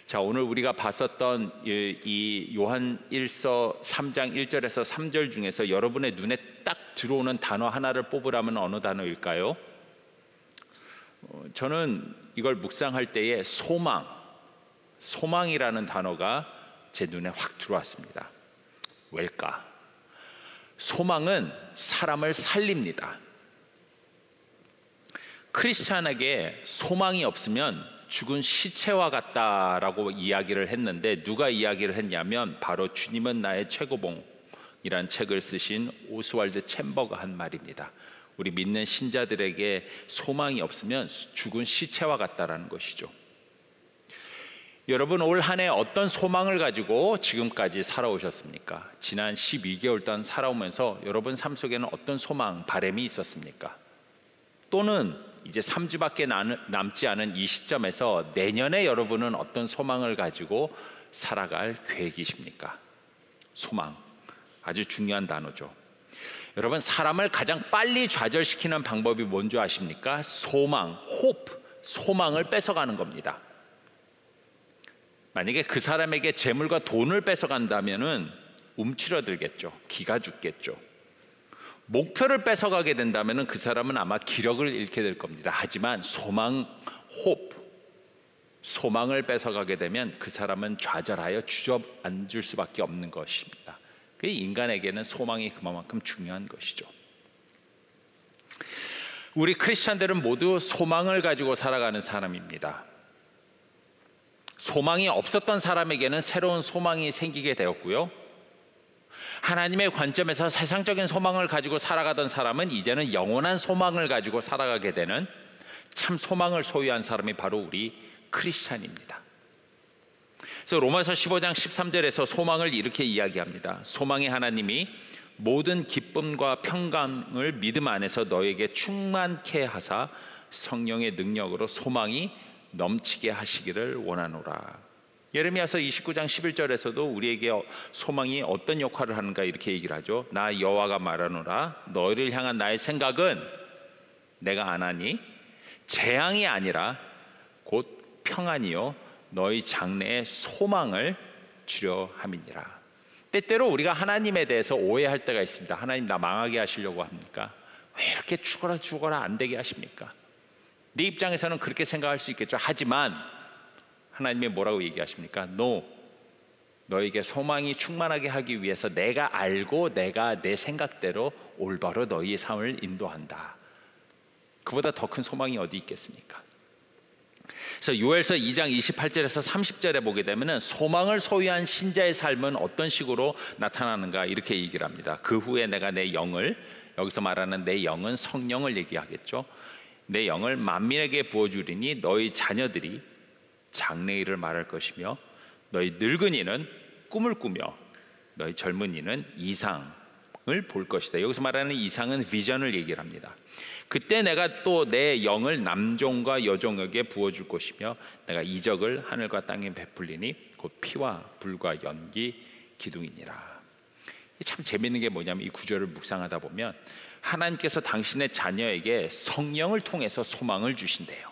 자, 오늘 우리가 봤었던 이 요한 1서 3장 1절에서 3절 중에서 여러분의 눈에 딱 들어오는 단어 하나를 뽑으라면 어느 단어일까요? 저는 이걸 묵상할 때에 소망이라는 단어가 제 눈에 확 들어왔습니다. 왜일까? 소망은 사람을 살립니다. 크리스찬에게 소망이 없으면 죽은 시체와 같다라고 이야기를 했는데, 누가 이야기를 했냐면 바로 주님은 나의 최고봉이란 책을 쓰신 오스왈드 챔버가 한 말입니다. 우리 믿는 신자들에게 소망이 없으면 죽은 시체와 같다라는 것이죠. 여러분, 올 한 해 어떤 소망을 가지고 지금까지 살아오셨습니까? 지난 12개월 동안 살아오면서 여러분 삶 속에는 어떤 소망, 바람이 있었습니까? 또는 이제 3주밖에 남지 않은 이 시점에서 내년에 여러분은 어떤 소망을 가지고 살아갈 계획이십니까? 소망, 아주 중요한 단어죠. 여러분, 사람을 가장 빨리 좌절시키는 방법이 뭔지 아십니까? 소망을 뺏어가는 겁니다. 만약에 그 사람에게 재물과 돈을 뺏어간다면은 움츠러들겠죠. 기가 죽겠죠. 목표를 뺏어가게 된다면 그 사람은 아마 기력을 잃게 될 겁니다. 하지만 소망을 뺏어가게 되면 그 사람은 좌절하여 주저앉을 수밖에 없는 것입니다. 그 인간에게는 소망이 그만큼 중요한 것이죠. 우리 크리스찬들은 모두 소망을 가지고 살아가는 사람입니다. 소망이 없었던 사람에게는 새로운 소망이 생기게 되었고요, 하나님의 관점에서 세상적인 소망을 가지고 살아가던 사람은 이제는 영원한 소망을 가지고 살아가게 되는 참 소망을 소유한 사람이 바로 우리 크리스찬입니다. 그래서 로마서 15장 13절에서 소망을 이렇게 이야기합니다. 소망의 하나님이 모든 기쁨과 평강을 믿음 안에서 너에게 충만케 하사 성령의 능력으로 소망이 넘치게 하시기를 원하노라. 예레미야서 29장 11절에서도 우리에게 소망이 어떤 역할을 하는가 이렇게 얘기를 하죠. 나 여호와가 말하노라, 너희를 향한 나의 생각은 내가 아나니 재앙이 아니라 곧 평안이요 너희 장래의 소망을 주려 함이니라. 때때로 우리가 하나님에 대해서 오해할 때가 있습니다. 하나님 나 망하게 하시려고 합니까? 왜 이렇게 죽어라 안 되게 하십니까? 네 입장에서는 그렇게 생각할 수 있겠죠. 하지만 하나님이 뭐라고 얘기하십니까? 너에게 소망이 충만하게 하기 위해서 내가 알고 내가 내 생각대로 올바로 너희의 삶을 인도한다. 그보다 더 큰 소망이 어디 있겠습니까? 그래서 요엘서 2장 28절에서 30절에 보게 되면 소망을 소유한 신자의 삶은 어떤 식으로 나타나는가 이렇게 얘기를 합니다. 그 후에 내가 내 영을, 여기서 말하는 내 영은 성령을 얘기하겠죠. 내 영을 만민에게 부어주리니 너희 자녀들이 장래일을 말할 것이며 너희 늙은이는 꿈을 꾸며 너희 젊은이는 이상을 볼 것이다. 여기서 말하는 이상은 비전을 얘기를 합니다. 그때 내가 또 내 영을 남종과 여종에게 부어줄 것이며 내가 이적을 하늘과 땅에 베풀리니 곧 피와 불과 연기 기둥이니라. 참 재밌는 게 뭐냐면 이 구절을 묵상하다 보면 하나님께서 당신의 자녀에게 성령을 통해서 소망을 주신대요.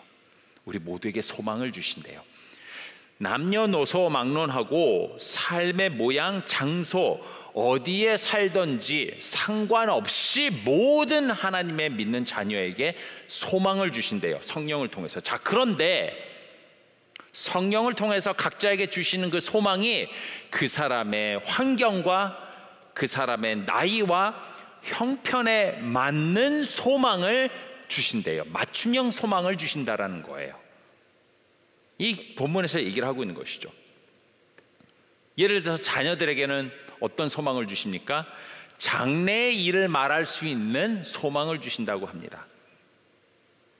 우리 모두에게 소망을 주신대요. 남녀노소 막론하고 삶의 모양, 장소, 어디에 살든지 상관없이 모든 하나님의 믿는 자녀에게 소망을 주신대요. 성령을 통해서. 자, 그런데 성령을 통해서 각자에게 주시는 그 소망이 그 사람의 환경과 그 사람의 나이와 형편에 맞는 소망을 주신대요. 맞춤형 소망을 주신다라는 거예요. 이 본문에서 얘기를 하고 있는 것이죠. 예를 들어서 자녀들에게는 어떤 소망을 주십니까? 장래의 일을 말할 수 있는 소망을 주신다고 합니다.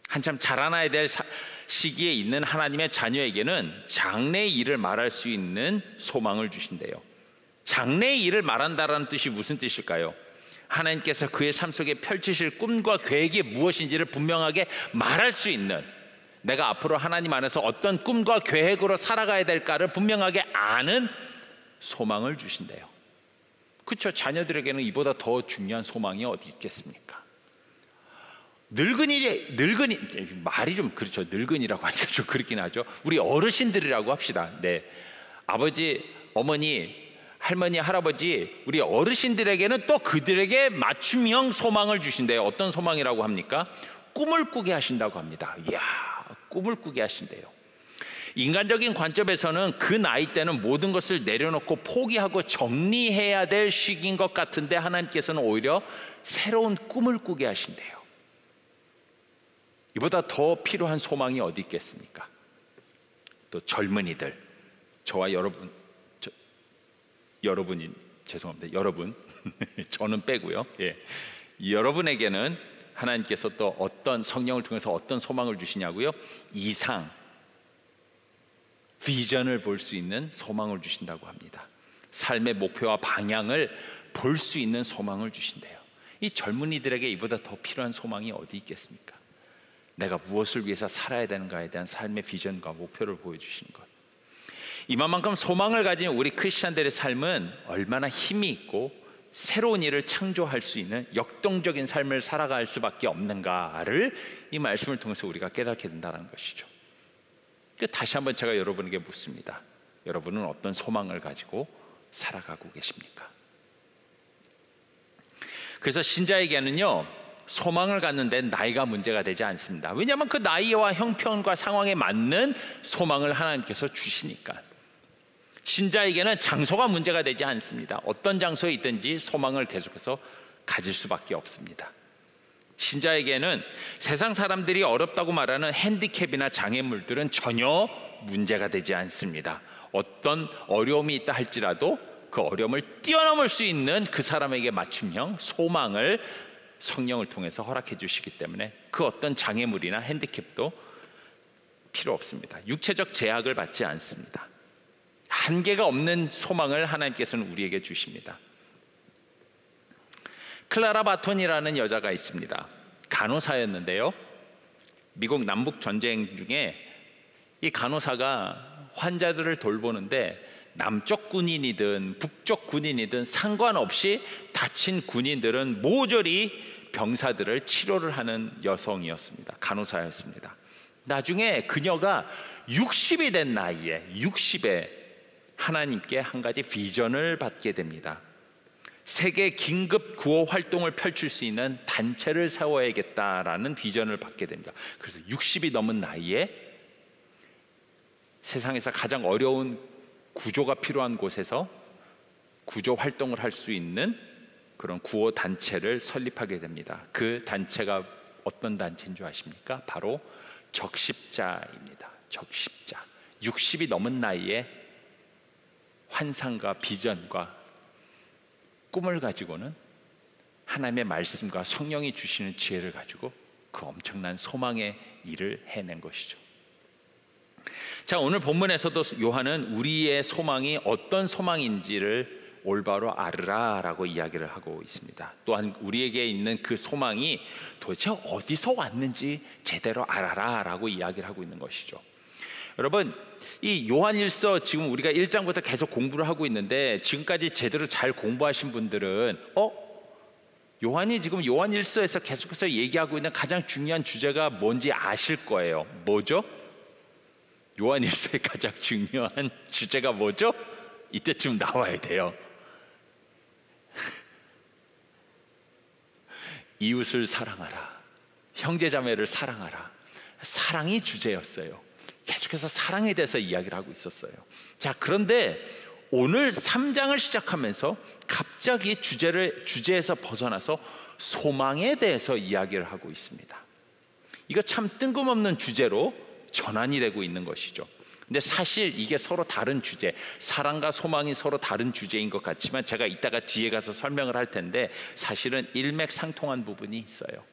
한참 자라나야 될 시기에 있는 하나님의 자녀에게는 장래의 일을 말할 수 있는 소망을 주신대요. 장래의 일을 말한다라는 뜻이 무슨 뜻일까요? 하나님께서 그의 삶 속에 펼치실 꿈과 계획이 무엇인지를 분명하게 말할 수 있는, 내가 앞으로 하나님 안에서 어떤 꿈과 계획으로 살아가야 될까를 분명하게 아는 소망을 주신대요. 그렇죠. 자녀들에게는 이보다 더 중요한 소망이 어디 있겠습니까? 늙은이 말이 좀 그렇죠. 늙은이라고 하니까 좀 그렇긴 하죠. 우리 어르신들이라고 합시다. 네, 아버지, 어머니, 할머니, 할아버지, 우리 어르신들에게는 또 그들에게 맞춤형 소망을 주신대요. 어떤 소망이라고 합니까? 꿈을 꾸게 하신다고 합니다. 이야, 꿈을 꾸게 하신대요. 인간적인 관점에서는 그 나이 때는 모든 것을 내려놓고 포기하고 정리해야 될 시기인 것 같은데 하나님께서는 오히려 새로운 꿈을 꾸게 하신대요. 이보다 더 필요한 소망이 어디 있겠습니까? 또 젊은이들, 저와 여러분이 죄송합니다. 여러분 저는 빼고요. 예. 여러분에게는 하나님께서 또 어떤 성령을 통해서 어떤 소망을 주시냐고요? 이상 비전을 볼 수 있는 소망을 주신다고 합니다. 삶의 목표와 방향을 볼 수 있는 소망을 주신대요. 이 젊은이들에게 이보다 더 필요한 소망이 어디 있겠습니까? 내가 무엇을 위해서 살아야 되는가에 대한 삶의 비전과 목표를 보여주신 것. 이만큼 소망을 가진 우리 크리스찬들의 삶은 얼마나 힘이 있고 새로운 일을 창조할 수 있는 역동적인 삶을 살아갈 수밖에 없는가를 이 말씀을 통해서 우리가 깨닫게 된다는 것이죠. 다시 한번 제가 여러분에게 묻습니다. 여러분은 어떤 소망을 가지고 살아가고 계십니까? 그래서 신자에게는요, 소망을 갖는 데는 나이가 문제가 되지 않습니다. 왜냐하면 그 나이와 형편과 상황에 맞는 소망을 하나님께서 주시니까. 신자에게는 장소가 문제가 되지 않습니다. 어떤 장소에 있든지 소망을 계속해서 가질 수밖에 없습니다. 신자에게는 세상 사람들이 어렵다고 말하는 핸디캡이나 장애물들은 전혀 문제가 되지 않습니다. 어떤 어려움이 있다 할지라도 그 어려움을 뛰어넘을 수 있는 그 사람에게 맞춤형 소망을 성령을 통해서 허락해 주시기 때문에 그 어떤 장애물이나 핸디캡도 필요 없습니다. 육체적 제약을 받지 않습니다. 한계가 없는 소망을 하나님께서는 우리에게 주십니다. 클라라 바톤이라는 여자가 있습니다. 간호사였는데요, 미국 남북 전쟁 중에 이 간호사가 환자들을 돌보는데 남쪽 군인이든 북쪽 군인이든 상관없이 다친 군인들은 모조리 병사들을 치료를 하는 여성이었습니다. 간호사였습니다. 나중에 그녀가 60이 된 나이에 60에 하나님께 한 가지 비전을 받게 됩니다. 세계 긴급 구호 활동을 펼칠 수 있는 단체를 세워야겠다라는 비전을 받게 됩니다. 그래서 60이 넘은 나이에 세상에서 가장 어려운 구조가 필요한 곳에서 구조 활동을 할 수 있는 그런 구호 단체를 설립하게 됩니다. 그 단체가 어떤 단체인 줄 아십니까? 바로 적십자입니다. 적십자. 60이 넘은 나이에 환상과 비전과 꿈을 가지고는 하나님의 말씀과 성령이 주시는 지혜를 가지고 그 엄청난 소망의 일을 해낸 것이죠. 자, 오늘 본문에서도 요한은 우리의 소망이 어떤 소망인지를 올바로 알으라 라고 이야기를 하고 있습니다. 또한 우리에게 있는 그 소망이 도대체 어디서 왔는지 제대로 알아라 라고 이야기를 하고 있는 것이죠. 여러분, 이 요한일서 지금 우리가 1장부터 계속 공부를 하고 있는데 지금까지 제대로 잘 공부하신 분들은 요한이 지금 요한일서에서 계속해서 얘기하고 있는 가장 중요한 주제가 뭔지 아실 거예요. 뭐죠? 요한일서의 가장 중요한 주제가 뭐죠? 이때쯤 나와야 돼요. 이웃을 사랑하라, 형제자매를 사랑하라. 사랑이 주제였어요. 계속해서 사랑에 대해서 이야기를 하고 있었어요. 자, 그런데 오늘 3장을 시작하면서 갑자기 주제에서 벗어나서 소망에 대해서 이야기를 하고 있습니다. 이거 참 뜬금없는 주제로 전환이 되고 있는 것이죠. 근데 사실 이게 서로 다른 주제, 사랑과 소망이 서로 다른 주제인 것 같지만 제가 이따가 뒤에 가서 설명을 할 텐데 사실은 일맥상통한 부분이 있어요.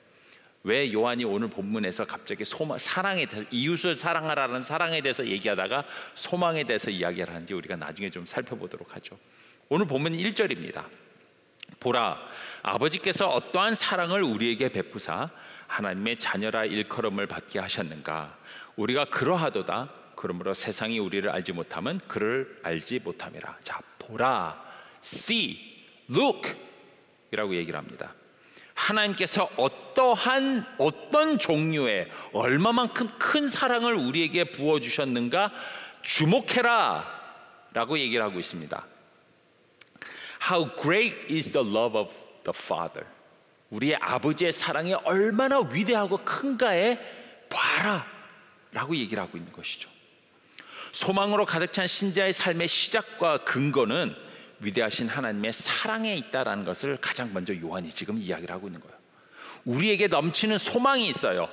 왜 요한이 오늘 본문에서 갑자기 사랑에 대해서, 이웃을 사랑하라는 사랑에 대해서 얘기하다가 소망에 대해서 이야기를 하는지 우리가 나중에 좀 살펴보도록 하죠. 오늘 본문 1절입니다. 보라, 아버지께서 어떠한 사랑을 우리에게 베푸사 하나님의 자녀라 일컬음을 받게 하셨는가. 우리가 그러하도다. 그러므로 세상이 우리를 알지 못하면 그를 알지 못함이라. 자, 보라, see, look 이라고 얘기를 합니다. 하나님께서 어떤 종류의 얼마만큼 큰 사랑을 우리에게 부어주셨는가 주목해라 라고 얘기를 하고 있습니다. How great is the love of the Father. 우리의 아버지의 사랑이 얼마나 위대하고 큰가에 봐라 라고 얘기를 하고 있는 것이죠. 소망으로 가득 찬 신자의 삶의 시작과 근거는 위대하신 하나님의 사랑에 있다라는 것을 가장 먼저 요한이 지금 이야기를 하고 있는 거예요. 우리에게 넘치는 소망이 있어요.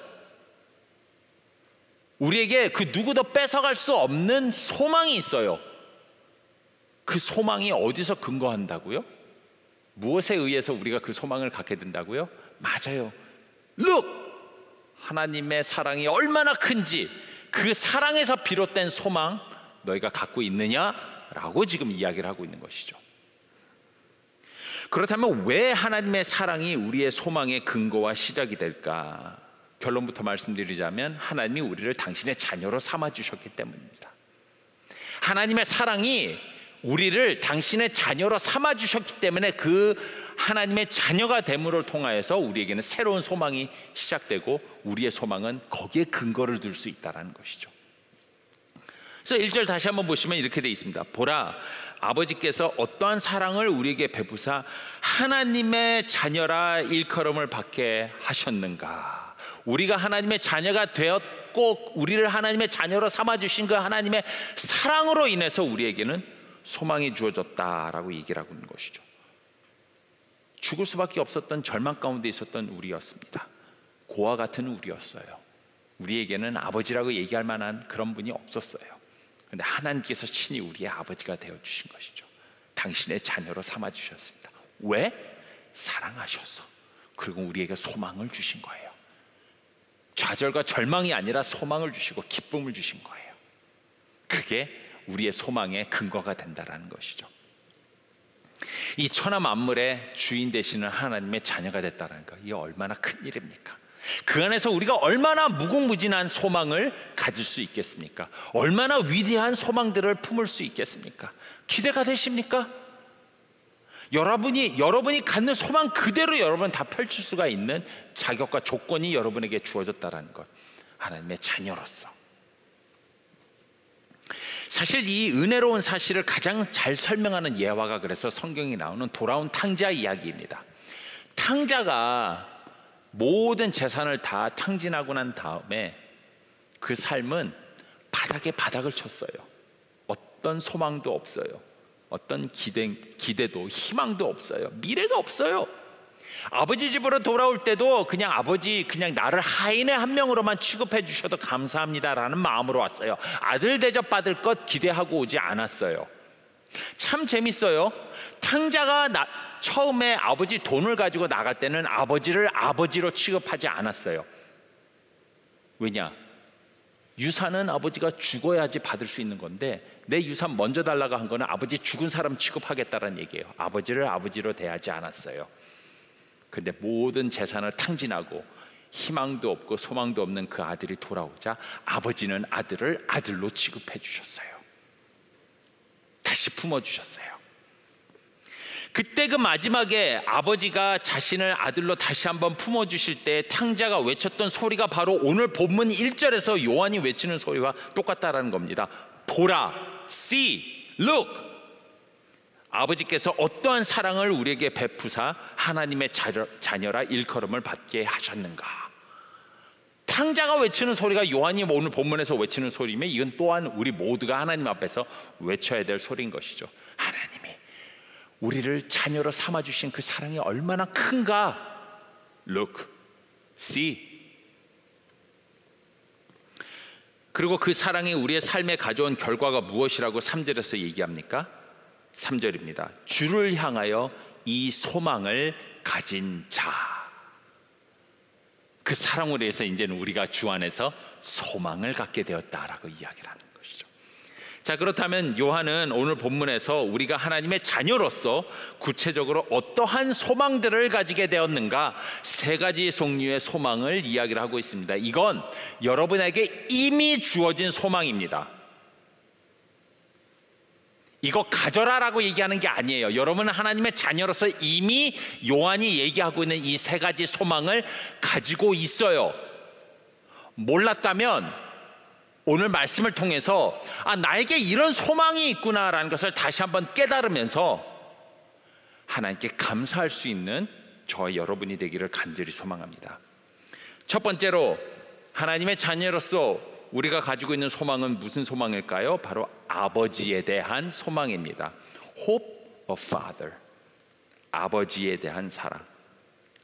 우리에게 그 누구도 뺏어갈 수 없는 소망이 있어요. 그 소망이 어디서 근거한다고요? 무엇에 의해서 우리가 그 소망을 갖게 된다고요? 맞아요. Look! 하나님의 사랑이 얼마나 큰지 그 사랑에서 비롯된 소망 너희가 갖고 있느냐라고 지금 이야기를 하고 있는 것이죠. 그렇다면 왜 하나님의 사랑이 우리의 소망의 근거와 시작이 될까? 결론부터 말씀드리자면 하나님이 우리를 당신의 자녀로 삼아주셨기 때문입니다. 하나님의 사랑이 우리를 당신의 자녀로 삼아주셨기 때문에 그 하나님의 자녀가 됨을 통하여서 우리에게는 새로운 소망이 시작되고 우리의 소망은 거기에 근거를 둘 수 있다는 것이죠. 그래서 1절 다시 한번 보시면 이렇게 되어 있습니다. 보라, 아버지께서 어떠한 사랑을 우리에게 베푸사 하나님의 자녀라 일컬음을 받게 하셨는가. 우리가 하나님의 자녀가 되었고 우리를 하나님의 자녀로 삼아주신 그 하나님의 사랑으로 인해서 우리에게는 소망이 주어졌다라고 얘기를 하고 있는 것이죠. 죽을 수밖에 없었던 절망 가운데 있었던 우리였습니다. 고아 같은 우리였어요. 우리에게는 아버지라고 얘기할 만한 그런 분이 없었어요. 그런데 하나님께서 친히 우리의 아버지가 되어주신 것이죠. 당신의 자녀로 삼아주셨습니다. 왜? 사랑하셔서. 그리고 우리에게 소망을 주신 거예요. 좌절과 절망이 아니라 소망을 주시고 기쁨을 주신 거예요. 그게 우리의 소망의 근거가 된다는 것이죠. 이 천하 만물의 주인 되시는 하나님의 자녀가 됐다는 것, 이게 얼마나 큰 일입니까? 그 안에서 우리가 얼마나 무궁무진한 소망을 가질 수 있겠습니까? 얼마나 위대한 소망들을 품을 수 있겠습니까? 기대가 되십니까? 여러분이 갖는 소망 그대로 여러분 다 펼칠 수가 있는 자격과 조건이 여러분에게 주어졌다는 것, 하나님의 자녀로서. 사실 이 은혜로운 사실을 가장 잘 설명하는 예화가 그래서 성경에 나오는 돌아온 탕자 이야기입니다. 탕자가 모든 재산을 다 탕진하고 난 다음에 그 삶은 바닥에 바닥을 쳤어요. 어떤 소망도 없어요. 어떤 기대도 희망도 없어요. 미래가 없어요. 아버지 집으로 돌아올 때도 그냥 아버지 그냥 나를 하인의 한 명으로만 취급해 주셔도 감사합니다라는 마음으로 왔어요. 아들 대접 받을 것 기대하고 오지 않았어요. 참 재밌어요. 탕자가 처음에 아버지 돈을 가지고 나갈 때는 아버지를 아버지로 취급하지 않았어요. 왜냐? 유산은 아버지가 죽어야지 받을 수 있는 건데 내 유산 먼저 달라고 한 거는 아버지 죽은 사람 취급하겠다는 얘기예요. 아버지를 아버지로 대하지 않았어요. 근데 모든 재산을 탕진하고 희망도 없고 소망도 없는 그 아들이 돌아오자 아버지는 아들을 아들로 취급해 주셨어요. 다시 품어주셨어요. 그때 그 마지막에 아버지가 자신을 아들로 다시 한번 품어주실 때 탕자가 외쳤던 소리가 바로 오늘 본문 1절에서 요한이 외치는 소리와 똑같다라는 겁니다. 보라, see, look. 아버지께서 어떠한 사랑을 우리에게 베푸사 하나님의 자녀라 일컬음을 받게 하셨는가. 탕자가 외치는 소리가 요한이 오늘 본문에서 외치는 소리면 이건 또한 우리 모두가 하나님 앞에서 외쳐야 될 소리인 것이죠. 하나님이 우리를 자녀로 삼아주신 그 사랑이 얼마나 큰가. Look, see. 그리고 그 사랑이 우리의 삶에 가져온 결과가 무엇이라고 3절에서 얘기합니까? 3절입니다. 주를 향하여 이 소망을 가진 자. 그 사랑으로 해서 이제는 우리가 주 안에서 소망을 갖게 되었다라고 이야기를 하는 것이죠. 자, 그렇다면 요한은 오늘 본문에서 우리가 하나님의 자녀로서 구체적으로 어떠한 소망들을 가지게 되었는가, 세 가지 종류의 소망을 이야기를 하고 있습니다. 이건 여러분에게 이미 주어진 소망입니다. 이거 가져라라고 얘기하는 게 아니에요. 여러분은 하나님의 자녀로서 이미 요한이 얘기하고 있는 이 세 가지 소망을 가지고 있어요. 몰랐다면 오늘 말씀을 통해서 나에게 이런 소망이 있구나라는 것을 다시 한번 깨달으면서 하나님께 감사할 수 있는 저와 여러분이 되기를 간절히 소망합니다. 첫 번째로 하나님의 자녀로서 우리가 가지고 있는 소망은 무슨 소망일까요? 바로 아버지에 대한 소망입니다. Hope of Father. 아버지에 대한 사랑.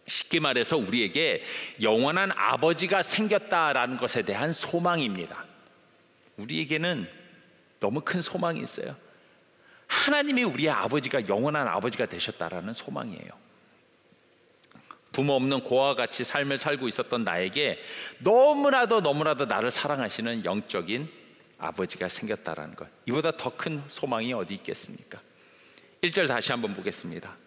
쉽게 말해서 우리에게 영원한 아버지가 생겼다라는 것에 대한 소망입니다. 우리에게는 너무 큰 소망이 있어요. 하나님이 우리의 아버지가 영원한 아버지가 되셨다라는 소망이에요. 부모 없는 고아와 같이 삶을 살고 있었던 나에게 너무나도 나를 사랑하시는 영적인 아버지가 생겼다라는 것, 이보다 더 큰 소망이 어디 있겠습니까? 1절 다시 한번 보겠습니다.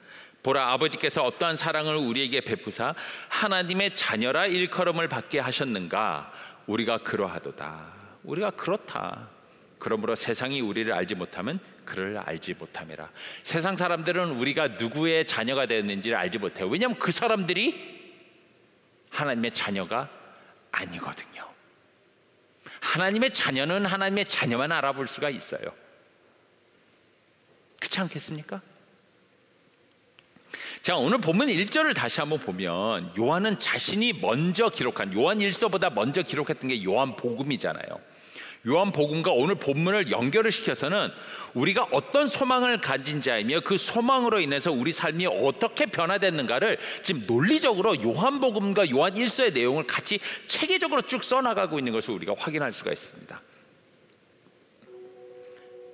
보라, 아버지께서 어떠한 사랑을 우리에게 베푸사 하나님의 자녀라 일컬음을 받게 하셨는가. 우리가 그러하도다. 우리가 그렇다. 그러므로 세상이 우리를 알지 못하면 그를 알지 못함이라. 세상 사람들은 우리가 누구의 자녀가 되었는지를 알지 못해요. 왜냐하면 그 사람들이 하나님의 자녀가 아니거든요. 하나님의 자녀는 하나님의 자녀만 알아볼 수가 있어요. 그렇지 않겠습니까? 자, 오늘 본문 1절을 다시 한번 보면 요한은 자신이 먼저 기록한, 요한 1서보다 먼저 기록했던 게 요한 복음이잖아요. 요한 복음과 오늘 본문을 연결을 시켜서는 우리가 어떤 소망을 가진 자이며 그 소망으로 인해서 우리 삶이 어떻게 변화됐는가를 지금 논리적으로 요한 복음과 요한 1서의 내용을 같이 체계적으로 쭉 써나가고 있는 것을 우리가 확인할 수가 있습니다.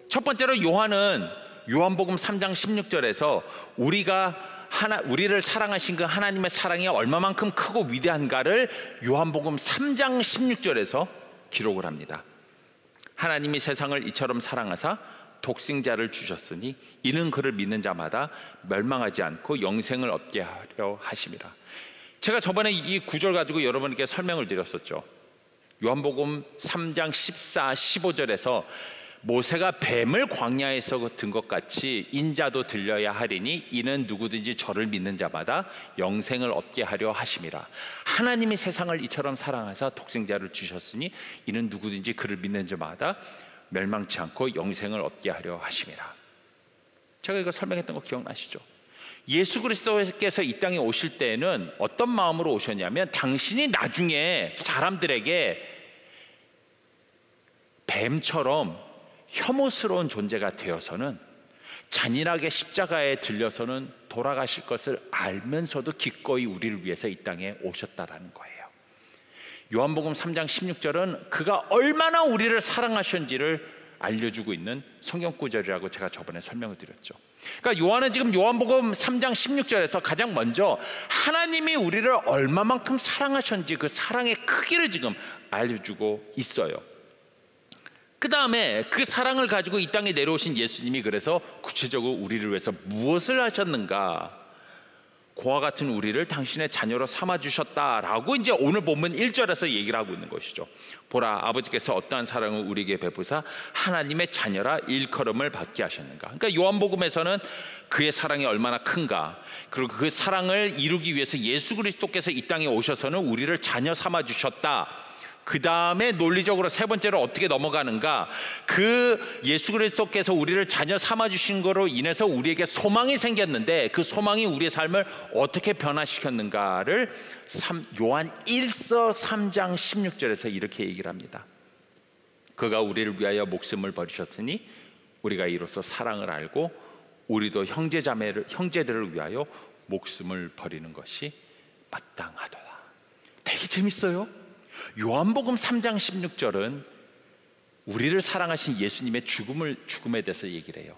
첫 번째로 요한은 요한복음 3장 16절에서 우리를 사랑하신 그 하나님의 사랑이 얼마만큼 크고 위대한가를 요한복음 3장 16절에서 기록을 합니다. 하나님이 세상을 이처럼 사랑하사 독생자를 주셨으니 이는 그를 믿는 자마다 멸망하지 않고 영생을 얻게 하려 하심이라. 제가 저번에 이 구절 가지고 여러분께 설명을 드렸었죠. 요한복음 3장 14, 15절에서 모세가 뱀을 광야에서 든 것 같이 인자도 들려야 하리니 이는 누구든지 저를 믿는 자마다 영생을 얻게 하려 하심이라. 하나님이 세상을 이처럼 사랑하사 독생자를 주셨으니 이는 누구든지 그를 믿는 자마다 멸망치 않고 영생을 얻게 하려 하심이라. 제가 이거 설명했던 거 기억나시죠? 예수 그리스도께서 이 땅에 오실 때에는 어떤 마음으로 오셨냐면 당신이 나중에 사람들에게 뱀처럼 혐오스러운 존재가 되어서는 잔인하게 십자가에 들려서는 돌아가실 것을 알면서도 기꺼이 우리를 위해서 이 땅에 오셨다라는 거예요. 요한복음 3장 16절은 그가 얼마나 우리를 사랑하셨는지를 알려주고 있는 성경 구절이라고 제가 저번에 설명을 드렸죠. 그러니까 요한은 지금 요한복음 3장 16절에서 가장 먼저 하나님이 우리를 얼마만큼 사랑하셨는지 그 사랑의 크기를 지금 알려주고 있어요. 그 다음에 그 사랑을 가지고 이 땅에 내려오신 예수님이 그래서 구체적으로 우리를 위해서 무엇을 하셨는가? 고아 같은 우리를 당신의 자녀로 삼아주셨다라고 이제 오늘 본문 1절에서 얘기를 하고 있는 것이죠. 보라, 아버지께서 어떠한 사랑을 우리에게 베푸사 하나님의 자녀라 일컬음을 받게 하셨는가. 그러니까 요한복음에서는 그의 사랑이 얼마나 큰가, 그리고 그 사랑을 이루기 위해서 예수 그리스도께서 이 땅에 오셔서는 우리를 자녀 삼아주셨다. 그 다음에 논리적으로 세 번째로 어떻게 넘어가는가, 그 예수 그리스도께서 우리를 자녀 삼아주신 거로 인해서 우리에게 소망이 생겼는데 그 소망이 우리의 삶을 어떻게 변화시켰는가를 요한 1서 3장 16절에서 이렇게 얘기를 합니다. 그가 우리를 위하여 목숨을 버리셨으니 우리가 이로써 사랑을 알고 우리도 형제들을 위하여 목숨을 버리는 것이 마땅하도다. 되게 재밌어요. 요한복음 3장 16절은 우리를 사랑하신 예수님의 죽음에 대해서 얘기를 해요.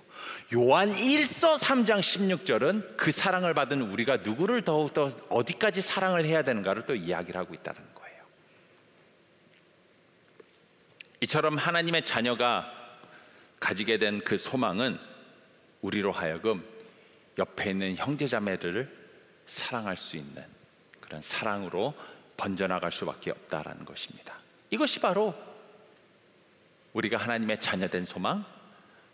요한 1서 3장 16절은 그 사랑을 받은 우리가 누구를 더욱더 어디까지 사랑을 해야 되는가를 또 이야기를 하고 있다는 거예요. 이처럼 하나님의 자녀가 가지게 된 그 소망은 우리로 하여금 옆에 있는 형제자매들을 사랑할 수 있는 그런 사랑으로 번져나갈 수밖에 없다라는 것입니다. 이것이 바로 우리가 하나님의 자녀된 소망,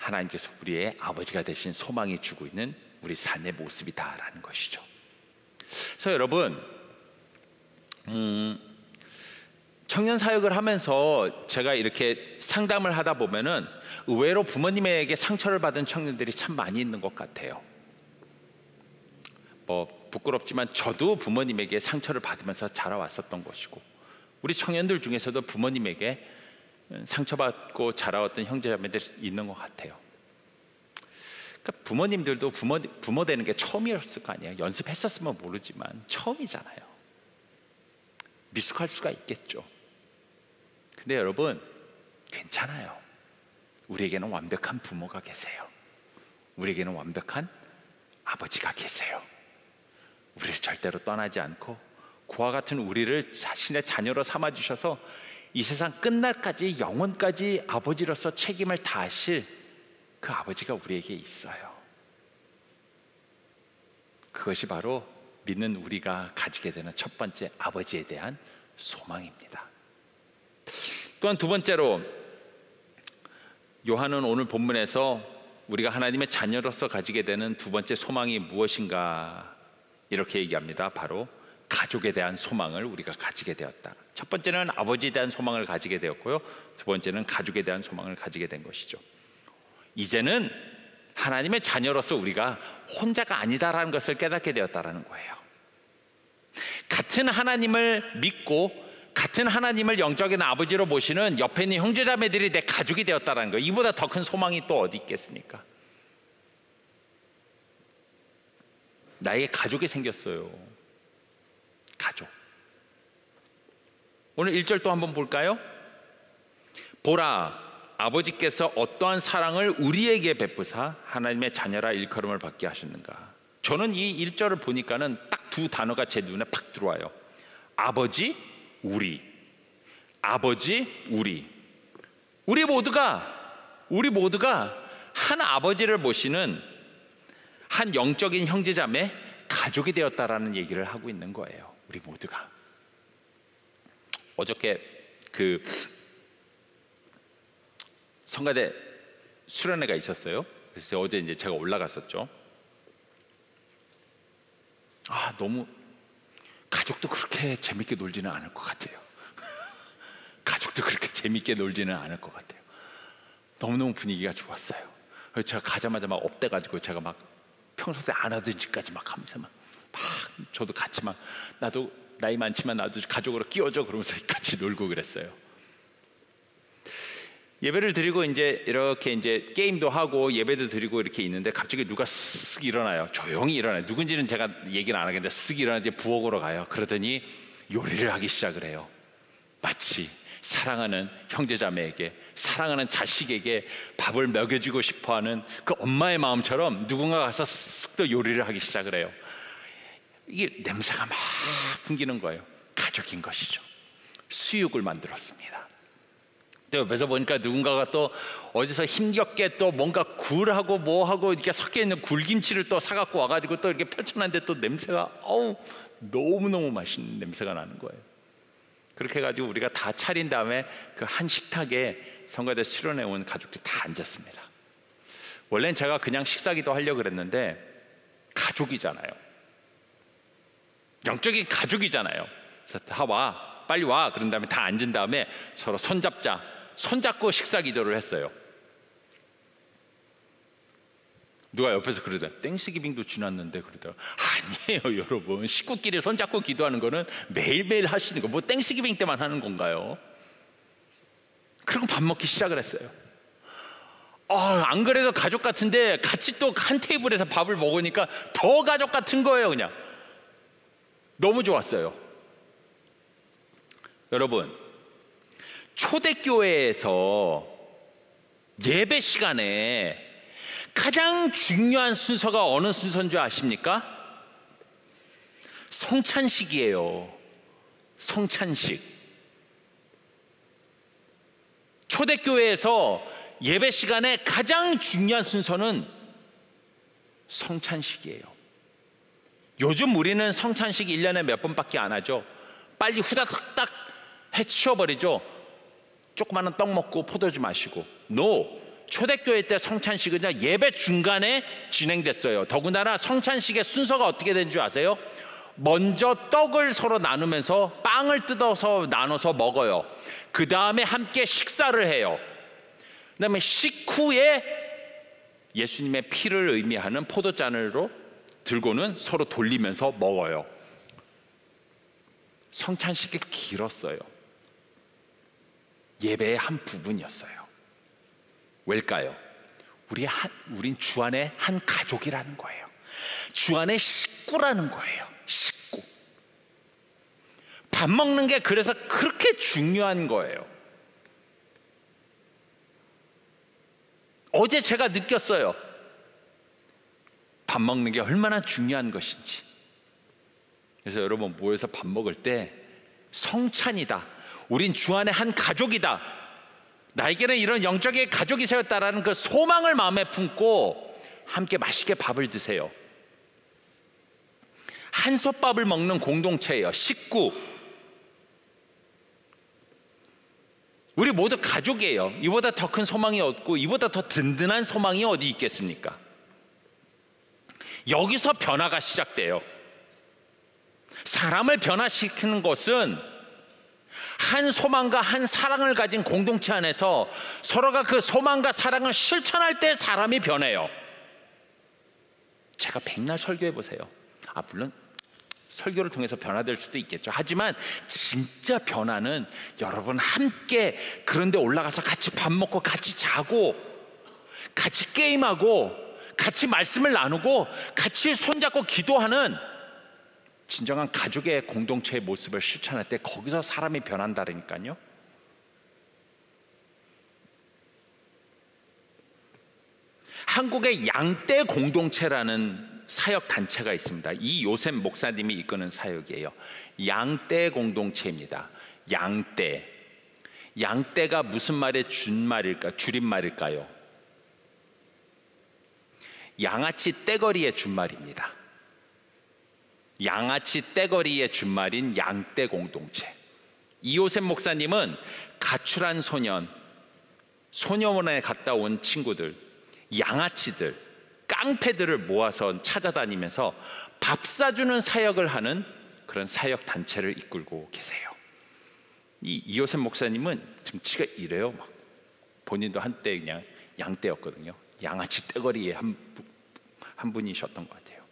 하나님께서 우리의 아버지가 되신 소망이 주고 있는 우리 삶의 모습이다라는 것이죠. 그래서 여러분, 청년 사역을 하면서 제가 이렇게 상담을 하다 보면은 의외로 부모님에게 상처를 받은 청년들이 참 많이 있는 것 같아요. 부끄럽지만 저도 부모님에게 상처를 받으면서 자라왔었던 것이고, 우리 청년들 중에서도 부모님에게 상처받고 자라왔던 형제자매들이 있는 것 같아요. 그러니까 부모님들도 부모 되는 게 처음이었을 거 아니에요. 연습했었으면 모르지만 처음이잖아요. 미숙할 수가 있겠죠. 근데 여러분, 괜찮아요. 우리에게는 완벽한 부모가 계세요. 우리에게는 완벽한 아버지가 계세요. 우리를 절대로 떠나지 않고 그와 같은 우리를 자신의 자녀로 삼아주셔서 이 세상 끝날까지, 영원까지 아버지로서 책임을 다하실 그 아버지가 우리에게 있어요. 그것이 바로 믿는 우리가 가지게 되는 첫 번째 아버지에 대한 소망입니다. 또한 두 번째로, 요한은 오늘 본문에서 우리가 하나님의 자녀로서 가지게 되는 두 번째 소망이 무엇인가 이렇게 얘기합니다. 바로 가족에 대한 소망을 우리가 가지게 되었다. 첫 번째는 아버지에 대한 소망을 가지게 되었고요, 두 번째는 가족에 대한 소망을 가지게 된 것이죠. 이제는 하나님의 자녀로서 우리가 혼자가 아니다라는 것을 깨닫게 되었다라는 거예요. 같은 하나님을 믿고 같은 하나님을 영적인 아버지로 모시는 옆에 있는 형제자매들이 내 가족이 되었다라는 거예요. 이보다 더 큰 소망이 또 어디 있겠습니까? 나에게 가족이 생겼어요. 가족. 오늘 1절 또 한번 볼까요? 보라, 아버지께서 어떠한 사랑을 우리에게 베푸사 하나님의 자녀라 일컬음을 받게 하셨는가. 저는 이 1절을 보니까는 딱 두 단어가 제 눈에 팍 들어와요. 아버지, 우리. 아버지, 우리. 우리 모두가 한 아버지를 모시는 한 영적인 형제자매 가족이 되었다라는 얘기를 하고 있는 거예요. 우리 모두가. 어저께 그 성가대 수련회가 있었어요. 그래서 어제 이제 제가 올라갔었죠. 너무 가족도 그렇게 재밌게 놀지는 않을 것 같아요. 가족도 그렇게 재밌게 놀지는 않을 것 같아요. 너무너무 분위기가 좋았어요. 그래서 제가 가자마자 막 업돼가지고 제가 막 평소에 안 하던 짓까지 막 하면서 막 저도 같이 막 나도 나이 많지만 나도 가족으로 끼워줘 그러면서 같이 놀고 그랬어요. 예배를 드리고 이제 이렇게 이제 게임도 하고 예배도 드리고 이렇게 있는데 갑자기 누가 쓱 일어나요. 조용히 일어나요. 누군지는 제가 얘기는 안 하겠는데 쓱 일어나 이제 부엌으로 가요. 그러더니 요리를 하기 시작을 해요. 마치 사랑하는 형제자매에게, 사랑하는 자식에게 밥을 먹여주고 싶어하는 그 엄마의 마음처럼 누군가가 가서 쓱 또 요리를 하기 시작을 해요. 이게 냄새가 막 풍기는 거예요. 가족인 것이죠. 수육을 만들었습니다. 또 옆에서 보니까 누군가가 또 어디서 힘겹게 또 뭔가 굴하고 뭐하고 이렇게 섞여있는 굴김치를 또 사갖고 와가지고 또 이렇게 펼쳐놨는데 또 냄새가 너무너무 맛있는 냄새가 나는 거예요. 그렇게 해가지고 우리가 다 차린 다음에 그 한 식탁에 성가대 수련회 온 가족들이 다 앉았습니다. 원래는 제가 그냥 식사기도 하려고 그랬는데 가족이잖아요. 영적인 가족이잖아요. 그래서 다 와, 빨리 와. 그런 다음에 다 앉은 다음에 서로 손잡고 식사 기도를 했어요. 누가 옆에서 그러더라. 땡스기빙도 지났는데 그러더라. 아니에요 여러분, 식구끼리 손잡고 기도하는 거는 매일매일 하시는 거, 뭐 땡스기빙 때만 하는 건가요? 그리고 밥 먹기 시작을 했어요. 안 그래도 가족 같은데 같이 또 한 테이블에서 밥을 먹으니까 더 가족 같은 거예요. 그냥 너무 좋았어요. 여러분, 초대교회에서 예배 시간에 가장 중요한 순서가 어느 순서인 줄 아십니까? 성찬식이에요. 성찬식. 초대교회에서 예배 시간에 가장 중요한 순서는 성찬식이에요. 요즘 우리는 성찬식 1년에 몇 번밖에 안 하죠. 빨리 후다닥 해치워버리죠. 조그마한 떡 먹고 포도주 마시고. 초대교회 때 성찬식은 예배 중간에 진행됐어요. 더군다나 성찬식의 순서가 어떻게 된 줄 아세요? 먼저 떡을 서로 나누면서 빵을 뜯어서 나눠서 먹어요. 그 다음에 함께 식사를 해요. 그 다음에 식후에 예수님의 피를 의미하는 포도잔으로 들고는 서로 돌리면서 먹어요. 성찬식이 길었어요. 예배의 한 부분이었어요. 왜일까요? 우린 주 안에 한 가족이라는 거예요. 주 안에 식구라는 거예요. 식구. 밥 먹는 게 그래서 그렇게 중요한 거예요. 어제 제가 느꼈어요. 밥 먹는 게 얼마나 중요한 것인지. 그래서 여러분 모여서 밥 먹을 때 성찬이다. 우린 주 안에 한 가족이다. 나에게는 이런 영적인 가족이 세웠다라는 그 소망을 마음에 품고 함께 맛있게 밥을 드세요. 한솥밥을 먹는 공동체예요. 식구. 우리 모두 가족이에요. 이보다 더 큰 소망이 없고 이보다 더 든든한 소망이 어디 있겠습니까? 여기서 변화가 시작돼요. 사람을 변화시키는 것은 한 소망과 한 사랑을 가진 공동체 안에서 서로가 그 소망과 사랑을 실천할 때 사람이 변해요. 제가 백날 설교해 보세요. 물론 설교를 통해서 변화될 수도 있겠죠. 하지만 진짜 변화는 여러분 함께 그런데 올라가서 같이 밥 먹고 같이 자고 같이 게임하고 같이 말씀을 나누고 같이 손잡고 기도하는 진정한 가족의 공동체의 모습을 실천할 때 거기서 사람이 변한다니까요. 한국의 양떼 공동체라는 사역 단체가 있습니다. 이 요셉 목사님이 이끄는 사역이에요. 양떼 공동체입니다. 양떼. 양떼가 무슨 말의 줄임말일까요? 양아치 떼거리의 준말입니다. 양아치 떼거리의 준말인 양떼 공동체. 이요셉 목사님은 가출한 소녀원에 갔다 온 친구들, 양아치들, 깡패들을 모아서 찾아다니면서 밥 사주는 사역을 하는 그런 사역 단체를 이끌고 계세요. 이요셉 목사님은 등치가 이래요. 본인도 한때 그냥 양떼였거든요. 양아치 떼거리의 한 분이셨던 것 같아요.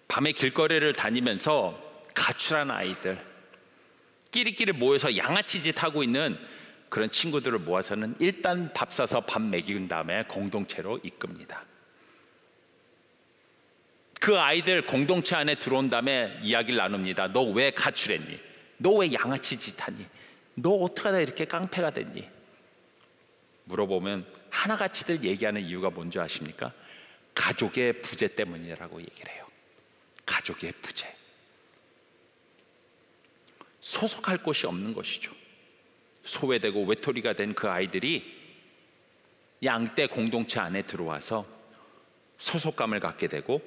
밤에 길거리를 다니면서 가출한 아이들 끼리끼리 모여서 양아치 짓 하고 있는 그런 친구들을 모아서는 일단 밥 사서 밥 먹인 다음에 공동체로 이끕니다. 그 아이들 공동체 안에 들어온 다음에 이야기를 나눕니다. 너 왜 가출했니? 너 왜 양아치 짓 하니? 너 어떻게 하다 이렇게 깡패가 됐니? 물어보면 하나같이들 얘기하는 이유가 뭔지 아십니까? 가족의 부재 때문이라고 얘기를 해요. 가족의 부재. 소속할 곳이 없는 것이죠. 소외되고 외톨이가 된 그 아이들이 양떼 공동체 안에 들어와서 소속감을 갖게 되고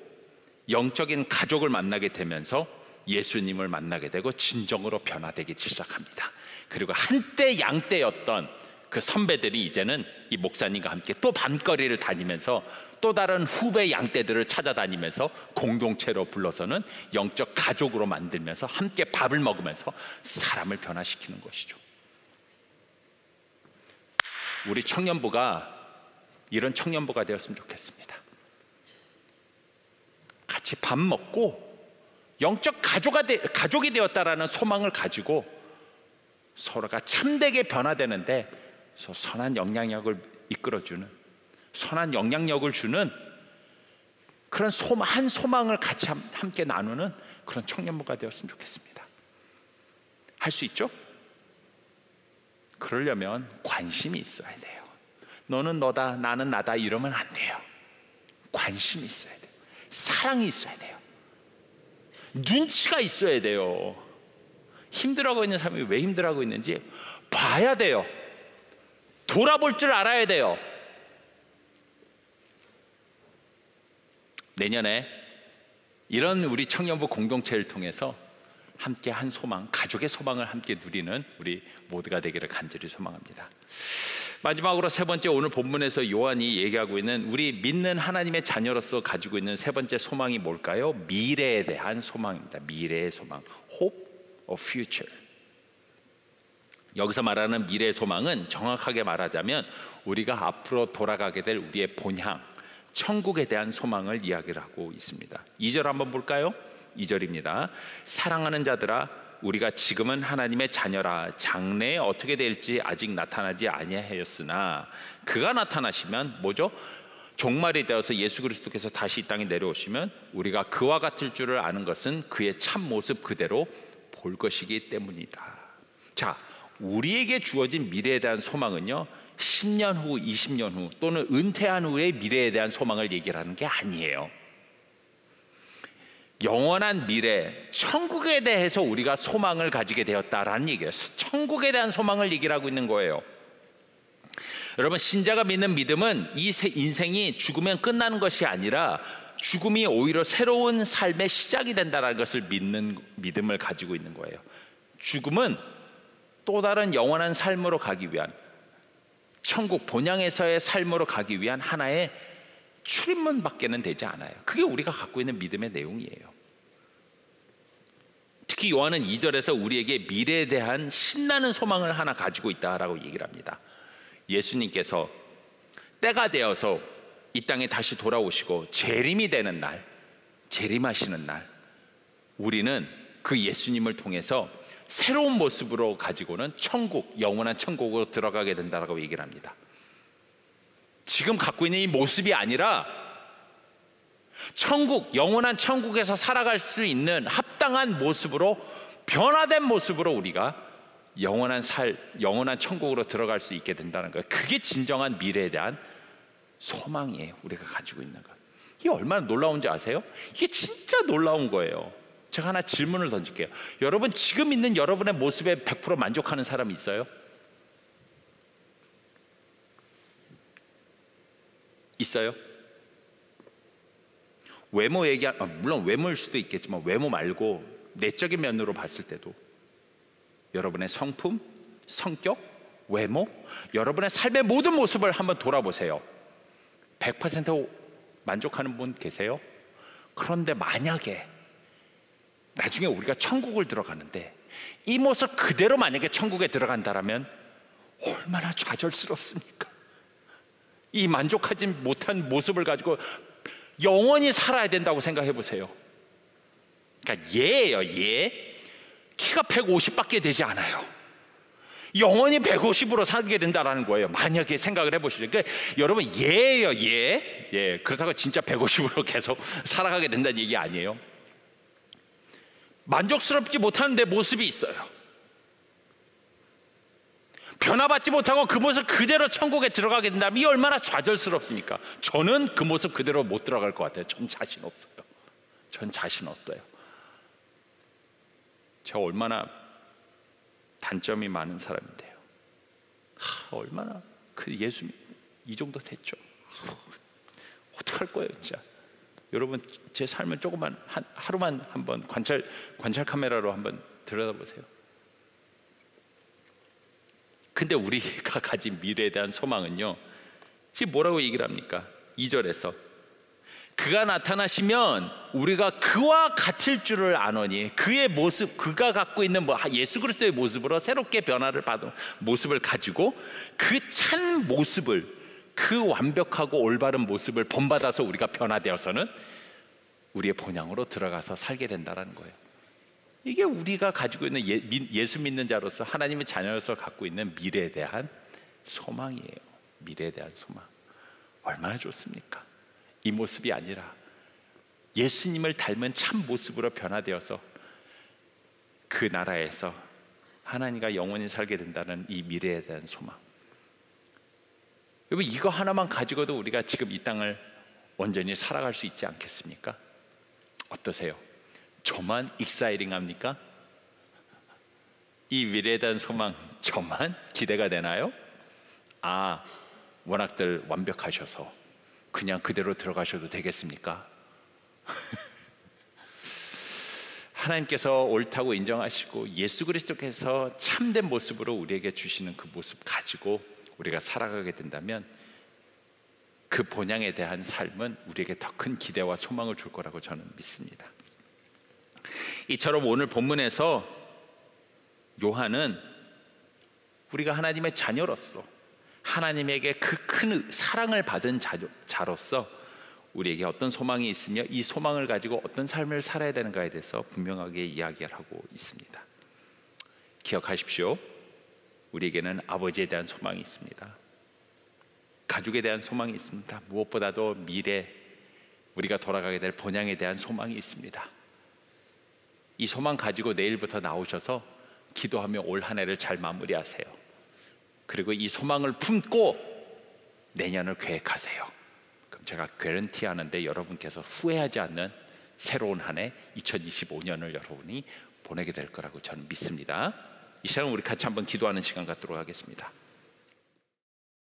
영적인 가족을 만나게 되면서 예수님을 만나게 되고 진정으로 변화되기 시작합니다. 그리고 한때 양떼였던 그 선배들이 이제는 이 목사님과 함께 또 밤거리를 다니면서 또 다른 후배 양떼들을 찾아다니면서 공동체로 불러서는 영적 가족으로 만들면서 함께 밥을 먹으면서 사람을 변화시키는 것이죠. 우리 청년부가 이런 청년부가 되었으면 좋겠습니다. 같이 밥 먹고 영적 가족이 되었다라는 소망을 가지고 서로가 참되게 변화되는데 선한 영향력을 이끌어주는, 선한 영향력을 주는 그런 한 소망을 같이 함께 나누는 그런 청년부가 되었으면 좋겠습니다. 할 수 있죠? 그러려면 관심이 있어야 돼요. 너는 너다, 나는 나다 이러면 안 돼요. 관심이 있어야 돼요. 사랑이 있어야 돼요. 눈치가 있어야 돼요. 힘들어하고 있는 사람이 왜 힘들어하고 있는지 봐야 돼요. 돌아볼 줄 알아야 돼요. 내년에 이런 우리 청년부 공동체를 통해서 함께 한 소망, 가족의 소망을 함께 누리는 우리 모두가 되기를 간절히 소망합니다. 마지막으로 세 번째, 오늘 본문에서 요한이 얘기하고 있는 우리 믿는 하나님의 자녀로서 가지고 있는 세 번째 소망이 뭘까요? 미래에 대한 소망입니다. 미래의 소망, hope of future. 여기서 말하는 미래의 소망은 정확하게 말하자면 우리가 앞으로 돌아가게 될 우리의 본향, 천국에 대한 소망을 이야기를 하고 있습니다. 2절 한번 볼까요? 2절입니다. 사랑하는 자들아, 우리가 지금은 하나님의 자녀라. 장래에 어떻게 될지 아직 나타나지 아니하였으나 그가 나타나시면 뭐죠? 종말이 되어서 예수 그리스도께서 다시 이 땅에 내려오시면 우리가 그와 같을 줄을 아는 것은 그의 참 모습 그대로 볼 것이기 때문이다. 자, 우리에게 주어진 미래에 대한 소망은요, 10년 후, 20년 후 또는 은퇴한 후의 미래에 대한 소망을 얘기를 하는 게 아니에요. 영원한 미래, 천국에 대해서 우리가 소망을 가지게 되었다라는 얘기예요. 천국에 대한 소망을 얘기를 하고 있는 거예요. 여러분, 신자가 믿는 믿음은 이 인생이 죽으면 끝나는 것이 아니라 죽음이 오히려 새로운 삶의 시작이 된다는 것을 믿는 믿음을 가지고 있는 거예요. 죽음은 또 다른 영원한 삶으로 가기 위한, 천국 본향에서의 삶으로 가기 위한 하나의 출입문밖에는 되지 않아요. 그게 우리가 갖고 있는 믿음의 내용이에요. 특히 요한은 2절에서 우리에게 미래에 대한 신나는 소망을 하나 가지고 있다라고 얘기를 합니다. 예수님께서 때가 되어서 이 땅에 다시 돌아오시고 재림이 되는 날, 재림하시는 날, 우리는 그 예수님을 통해서 새로운 모습으로 가지고는 천국, 영원한 천국으로 들어가게 된다라고 얘기를 합니다. 지금 갖고 있는 이 모습이 아니라 천국, 영원한 천국에서 살아갈 수 있는 합당한 모습으로, 변화된 모습으로 우리가 영원한 천국으로 들어갈 수 있게 된다는 거예요. 그게 진정한 미래에 대한 소망이에요. 우리가 가지고 있는 것. 이게 얼마나 놀라운지 아세요? 이게 진짜 놀라운 거예요. 제가 하나 질문을 던질게요. 여러분, 지금 있는 여러분의 모습에 100% 만족하는 사람이 있어요? 있어요? 외모 물론 외모일 수도 있겠지만 외모 말고 내적인 면으로 봤을 때도 여러분의 성품, 성격, 외모, 여러분의 삶의 모든 모습을 한번 돌아보세요. 100% 만족하는 분 계세요? 그런데 만약에 나중에 우리가 천국을 들어가는데 이 모습 그대로 만약에 천국에 들어간다면 얼마나 좌절스럽습니까? 이 만족하지 못한 모습을 가지고 영원히 살아야 된다고 생각해 보세요. 그러니까 얘예요, 얘. 키가 150밖에 되지 않아요. 영원히 150으로 살게 된다는 거예요. 만약에 생각을 해보시죠. 그러니까 여러분, 얘예요, 얘. 예, 그렇다고 진짜 150으로 계속 살아가게 된다는 얘기 아니에요. 만족스럽지 못하는 내 모습이 있어요. 변화받지 못하고 그 모습 그대로 천국에 들어가게 된다면 이 얼마나 좌절스럽습니까? 저는 그 모습 그대로 못 들어갈 것 같아요. 전 자신 없어요. 전 자신 없어요. 제가 얼마나 단점이 많은 사람인데요. 얼마나 그 예수 이 정도 됐죠. 어떡할 거예요, 진짜. 여러분, 제 삶을 조금만 하루만 한번 관찰 카메라로 한번 들여다보세요. 근데 우리가 가진 미래에 대한 소망은요, 지금 뭐라고 얘기를 합니까? 2절에서 그가 나타나시면 우리가 그와 같을 줄을 아노니, 그의 모습, 그가 갖고 있는 예수 그리스도의 모습으로 새롭게 변화를 받은 모습을 가지고 그 찬 모습을, 그 완벽하고 올바른 모습을 본받아서 우리가 변화되어서는 우리의 본향으로 들어가서 살게 된다는 거예요. 이게 우리가 가지고 있는 예수 믿는 자로서, 하나님의 자녀로서 갖고 있는 미래에 대한 소망이에요. 미래에 대한 소망. 얼마나 좋습니까? 이 모습이 아니라 예수님을 닮은 참 모습으로 변화되어서 그 나라에서 하나님과 영원히 살게 된다는 이 미래에 대한 소망. 여러분, 이거 하나만 가지고도 우리가 지금 이 땅을 온전히 살아갈 수 있지 않겠습니까? 어떠세요? 저만 익사이링 합니까? 이 미래에 대한 소망, 저만 기대가 되나요? 워낙들 완벽하셔서 그냥 그대로 들어가셔도 되겠습니까? 하나님께서 옳다고 인정하시고 예수 그리스도께서 참된 모습으로 우리에게 주시는 그 모습 가지고 우리가 살아가게 된다면 그 본향에 대한 삶은 우리에게 더 큰 기대와 소망을 줄 거라고 저는 믿습니다. 이처럼 오늘 본문에서 요한은 우리가 하나님의 자녀로서 하나님에게 그 큰 사랑을 받은 자로서 우리에게 어떤 소망이 있으며 이 소망을 가지고 어떤 삶을 살아야 되는가에 대해서 분명하게 이야기를 하고 있습니다. 기억하십시오. 우리에게는 아버지에 대한 소망이 있습니다. 가족에 대한 소망이 있습니다. 무엇보다도 미래 우리가 돌아가게 될 본향에 대한 소망이 있습니다. 이 소망 가지고 내일부터 나오셔서 기도하며 올 한 해를 잘 마무리하세요. 그리고 이 소망을 품고 내년을 계획하세요. 그럼 제가 개런티 하는데 여러분께서 후회하지 않는 새로운 한 해 2025년을 여러분이 보내게 될 거라고 저는 믿습니다. 이 시간 우리 같이 한번 기도하는 시간 갖도록 하겠습니다.